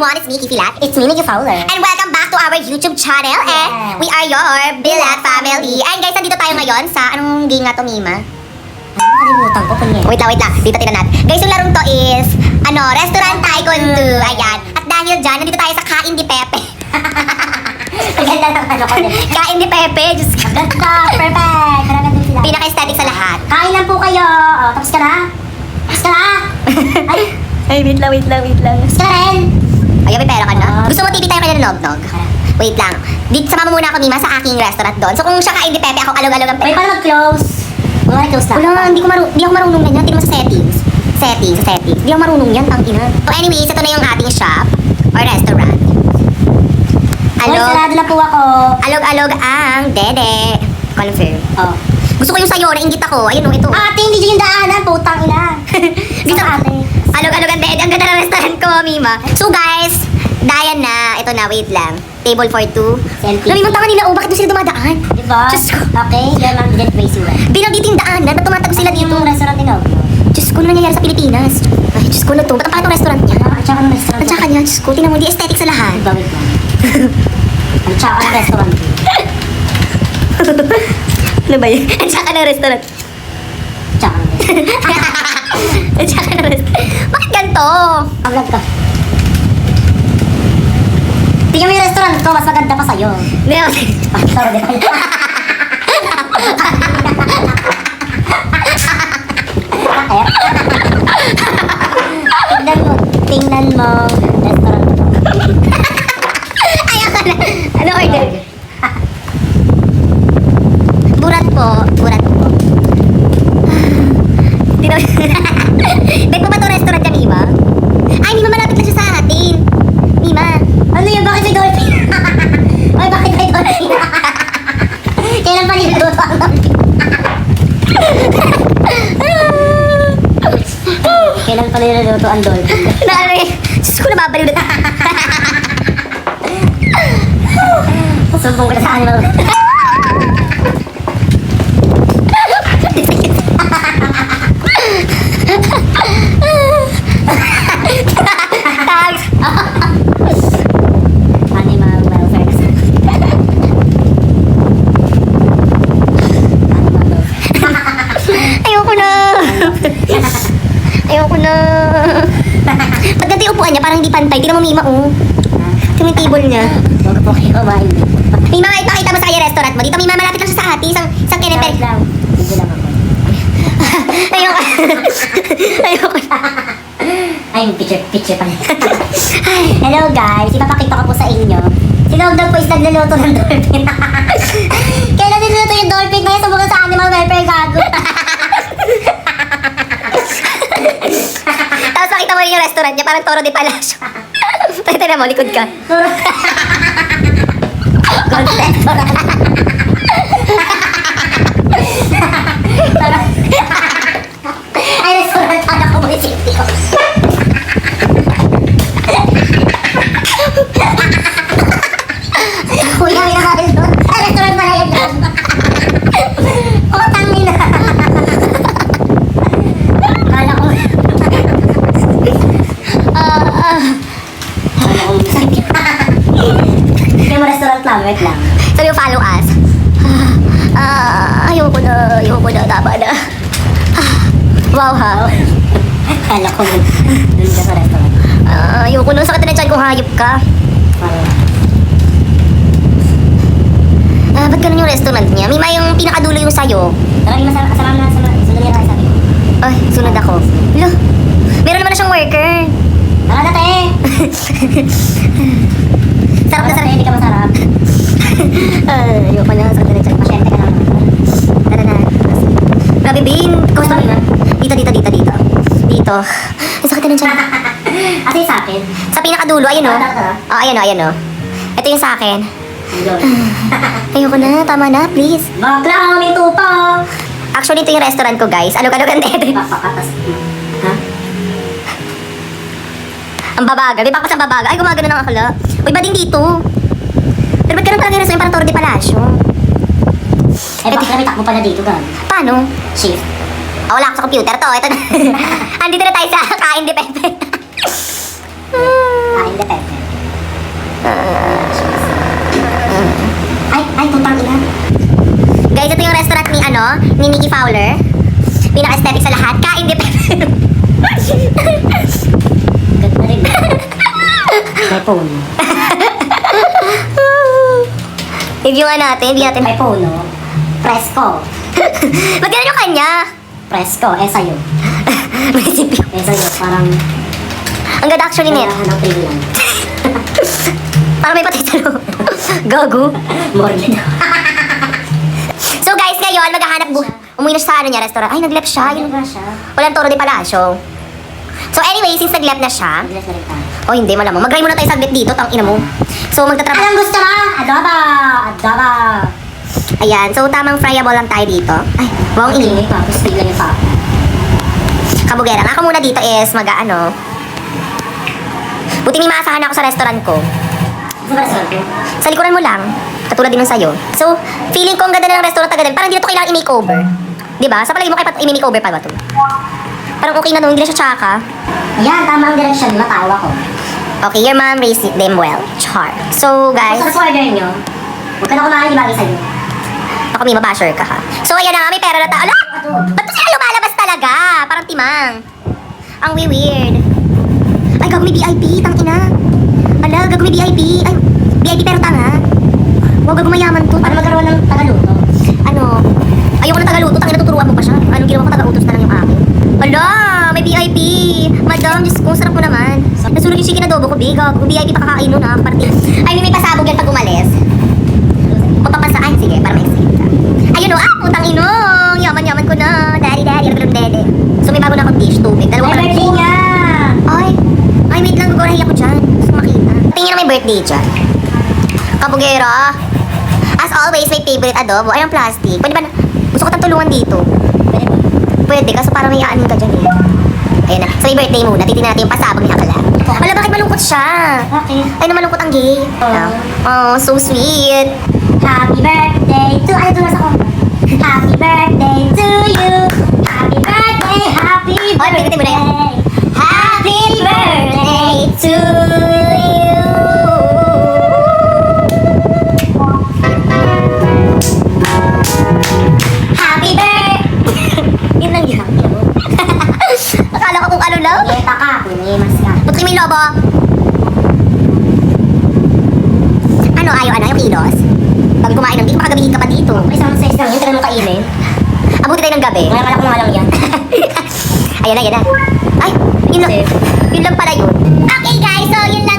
everyone, it's me, Kiki Lat. It's me, Nikki Fowler. And welcome back to our YouTube channel. And we are your Bilat family. And guys, nandito tayo ngayon sa, anong game nga to, Mima? Nakalimutan ko kung Wait lang. Dito tignan natin. Guys, yung larong to is, Restaurant Taekwondo. Ayan. At dahil dyan, nandito tayo sa Kain di Pepe. Ang ganda ng ano ko din. Kain di Pepe. Diyos ko. Ganda, perfect. Karagad din sila. Pinaka-aesthetic sa lahat. Kain lang po kayo. Oh, tapos ka na? Tapos ka na? Ay, Wait lang. tapos ka na rin. Ayun, may pera ka na. Gusto mo TV tayo kaya nog-nog? Wait lang. Sama mo muna ako, Mima, sa aking restaurant doon. So kung siya Kain di Pepe, ako alog-alog ang Wait, paano mag-close? Mag-close na. Wala, hindi ako marunong ganyan. Tingnan mo sa settings. Settings. Hindi ako marunong yan, tang ina. So anyways, ito na yung ating shop or restaurant. Hoy, sarado na po ako. Alog-alog ang dede. Confirm. Oh. Gusto ko yung sayo, nainggit ako. Ayun o, ito. Ate, hindi dyan yung daanan. Putang ina. Gusto Gusto ate. Alog-alog ang dede. Ang ganda ng restaurant ko, Mima. So guys, Dayan na. Ito na, wait lang. Table for two. Selfie. Nalimunta ka nila, bakit doon sila dumadaan? Diba? Diyos ko. Okay, yan ang jet way sila. Binagditing daan, ba't tumatag sila dito? Yung restaurant din ako. Diyos ko, ano nangyayari sa Pilipinas? Ay, Diyos ko na to. Ba't ang pangit ng restaurant niya? At saka ng restaurant. At saka niya, Diyos ko, tingnan mo, di aesthetic sa lahat. Diba, wait lang. At saka ng restaurant. Ano ba yun? At saka ng restaurant. Tsaka ng restaurant. At saka ng restaurant. Bakit ganito? Ang vlog ka. Tingnan mo yung restaurant ko, mas maganda pa sa'yo. Hindi ako. Sorry, di ba? Tingnan mo, restaurant ko. Ayoko na. Ano order? Burat po. Tingnan mo. Ba't pa ba itong restaurant niya, Mima? Ay, Mima, malapit lang siya sa atin. Mima. Ano yun? Bakit may dolphin? Ay, bakit may dolphin? Kailan pa niluluto ang dolphin? Kailan pa niluluto ang dolphin? Ano eh? Diyos ko, nababaliw na. Sumbong ko na sa animal. Tags. Animal welfare. Ayoko na. Ayoko na. Ba't ganito yung upuan niya? Parang hindi pantay. Tingnan mo, Mima, oh. Tingnan mo yung table niya. Huwag po kayo kumain. Mima, ipakita mo sa kanya restaurant mo. Dito, Mima, malapit lang siya sa atin. Isang kinepere. Lang. Hindi lang ako. Ayoko. Ayoko na. Ay, picture pa. Hello guys, ipapakita ko po sa inyo. Si Logdog po is nagluluto ng dolphin. Kailan niluluto yung dolphin na yun? Subukan sa animal welfare gago. Tapos makita mo rin yung restaurant niya. Parang Toro de Palacio. Tignan mo, likod ka. Gold restaurant. Ay, restaurant sana ko munisipyo ko. Kuya, may nakain doon. Ay, restaurant pala yan doon. Oh, tangin na. Kala ko. Kala ko munisipyo. Hindi mo restaurant lang, wait lang. Sabi mo, follow us. Ayoko na, tama na. Wow, ha? Kala ko doon ka sa restaurant. Ayoko na, sakit na dyan kung hayop ka. Ba't ganun yung restaurant niya? Mima, yung pinakadulo yung sayo. Tara, Ima, sama na, sunod niya tayo sabi. Ay, sunod ako. Lo, meron naman na siyang worker. Tara na, te! Sarap na sarap. Hindi ka masarap. Ayoko na, sakit na dyan. Masyente ka naman. Tara na. Grabe, Bin. Gusto mo? Dito. Dito. Ang sakit na dyan. Ate, sa akin. Sa pinakadulo, ayun o. Tara. Ayan o. Ito yung sa akin. Ayun. Ayoko na, tama na, please. Bakla, may tupa! Actually, ito yung restaurant ko, guys. Alog-alog ang dede. Papakatas. Ha? Ang babagal. May bakas ang babagal. Ay, gumagano ng akala. Uy, ba din dito? Pero ba't ganun talaga yung restaurant? Parang Toro de Palacio. Eh, bakla, may takbo pala dito, gan. Paano? Shift. Wala ako sa computer to. Ito na. Andito na tayo sa Kain de Pepe. Kain de pepe. Ito yung restaurant ni, ni Nikki Fowler. Pinaka-aesthetic sa lahat. Kain di Pepe. Ganda rin. May phone. Review nga natin, hindi natin. May phone, no? Presko. Magkano yung kanya? Presko, sa'yo. May CPU. Sa'yo, parang... Ang ganda actually net. Kailangan ng premium. Parang may patay sa loob. Gago. Morgan. So guys, ngayon, maghahanap umuwi na siya sa restaurant. Ay, nag-left siya. Ayun ba siya? Walang Toro de Palacio. So anyway, since nag-left na siya, Bilas na rin tayo. oh hindi, malamang. Mag-try muna tayo saglit dito, tang ina mo. So magtatrabaho. Anong gusto mo? Adobo! Adobo! Ayan, so tamang fryable lang tayo dito. Ay, wow, ang ingay. Ingay pa. Tapos bigla niya pa. Kabugera. Ang ako muna dito is buti may maasahan ako sa restaurant ko. Sa restaurant ko? Sa likuran mo lang. Katulad din ng sayo. So, feeling ko ang ganda ng restaurant agad. Parang hindi na ito kailangan i-makeover. Diba? Sa palagi mo kaya i-makeover pa ba ito? Parang okay na no, hindi na siya tsaka. Ayan, tama ang direction. Matawa ko. Okay, your mom raised them well. Char. So, guys, Kung sa order nyo, huwag ka na kumain, di bagay sa'yo. ako may mabasher ka ha. So, ayan na nga, may pera na tayo. Ala! Ba't ba sila lumalabas talaga? Parang timang. Ang weird. Ay, gago may VIP. Tang ina. Ala, gago may VIP. Ay, VIP pero tanga. Wow, gago mayaman to. Para magkaroon ng tagaluto. Ayoko na tagaluto. Tangina, tuturuan mo pa siya. Anong ginawa ko? Taga-utos na lang yung akin. Ala, may VIP. Madam, Diyos ko, sarap mo naman. Nasunog yung chicken adobo ko, big. Gago, VIP pa kakain nun ha. Party. Ay, may pasabog yan pag umalis. Papapasaan, sige, para ma-explain ka. Ayun o, putang inong. Yaman-yaman ko na. Daddy, dede. So, may bago na akong dish, tubig. Dalawang May birthday niya! Ay, wait lang, gugunahin ako dyan. Gusto ko makita. Tingin na may birthday dyan. Kabugera. As always, may favorite adobo. Ay, ang plastic. Pwede ba na? Gusto ko tang tulungan dito. Pwede ba? Pwede, kaso parang may aanin ka dyan eh. Ayun na. So, may birthday muna. Titignan natin yung pasabog niya pala. Wala, bakit malungkot siya? Okay. Ay, na malungkot ang gay. Oh, so sweet. Happy birthday to... Ay, doon nasa ko. Happy birthday to you. Happy birthday, happy Ay, pwede mo na yan. birthday. Happy birthday to you. Happy birthday. Yun lang yan. Akala ko kung ano lang. Yeta ka, kunimas ka. Ba't kayo may lobo? Ayaw yung kilos? Pag kumain ng dito, makagabihin ka pa dito. Ay, isang size lang yun, tagal mo kainin. Abuti tayo ng gabi. Wala ko nga lang yan. Ayan na. Ay, yun lang pala yun. Okay guys, so yun